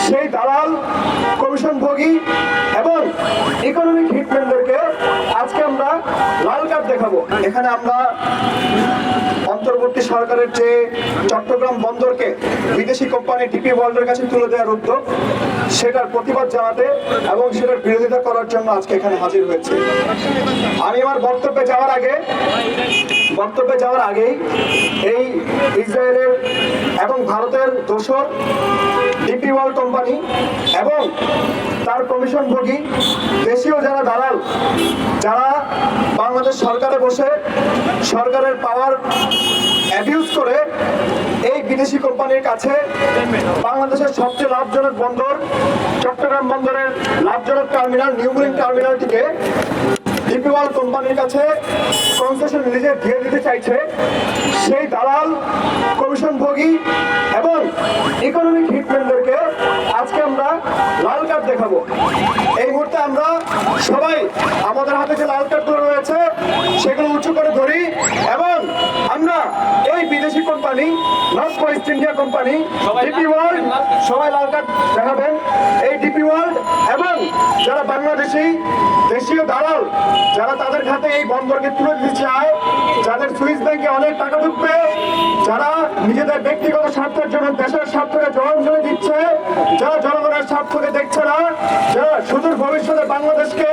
সেই দালাল, কমিশনভোগী এবং ইকোনমিক হিটম্যানদেরকে আজকে আমরা লাল কার্ড দেখাবো। এখানে আমরা অন্তর্বর্তী সরকারের যে চট্টগ্রাম বন্দরকে বিদেশি কোম্পানি ডিপি ওয়ার্ল্ডের কাছে তুলে দেওয়ার উদ্যোগ, সেটার প্রতিবাদ জানাতে এবং সেটার বিরোধিতা করার জন্য আজকে এখানে হাজির হয়েছে। আমি আমার বক্তব্যে যাওয়ার আগেই এই ইসরায়েলের এবং ভারতের দোসর ডিপি ওয়ার্ল্ড কোম্পানি এবং তার কমিশনভোগী দেশীয় যারা দালাল, যারা বাংলাদেশ সরকারে বসে সরকারের পাওয়ার অ্যাবিউজ করে এই বিদেশি কোম্পানির কাছে বাংলাদেশের সবচেয়ে লাভজনক বন্দর চট্টগ্রাম বন্দরের লাভজনক টার্মিনাল নিউ মেরিন টার্মিনালটিকে ডিপি ওয়ার্ল্ড কোম্পানির কাছে কনসেশন লিজে দিয়ে দিতে চাইছে, সেই দালাল, কমিশনভোগী এবং ইকোনমিক হিটম্যানদেরকে আজকে আমরা লাল কার্ড দেখাবো। এই মুহূর্তে আমরা সবাই আমাদের হাতে যে লাল কার্ডগুলো রয়েছে সেগুলো উঁচু করে ধরি এবং আমরা এই বিদেশি company north West India company DP world, সবাই লাল কার্ড দেখাবেন। এই ডিপি ওয়ার্ল্ড এবং যারা বাংলাদেশি দেশীয় দালাল, যারা তাদের খাতে এই বন্দরকে তুলে দিতে চায়, যাদের সুইস ব্যাংকে অনেক টাকা ঢুকবে, যারা নিজেদের ব্যক্তিগত স্বার্থের জন্য দেশের স্বার্থকে জলাঞ্জলি দিচ্ছে, যারা জনগণের স্বার্থকে দেখছে না, যারা সুদূর ভবিষ্যতে বাংলাদেশকে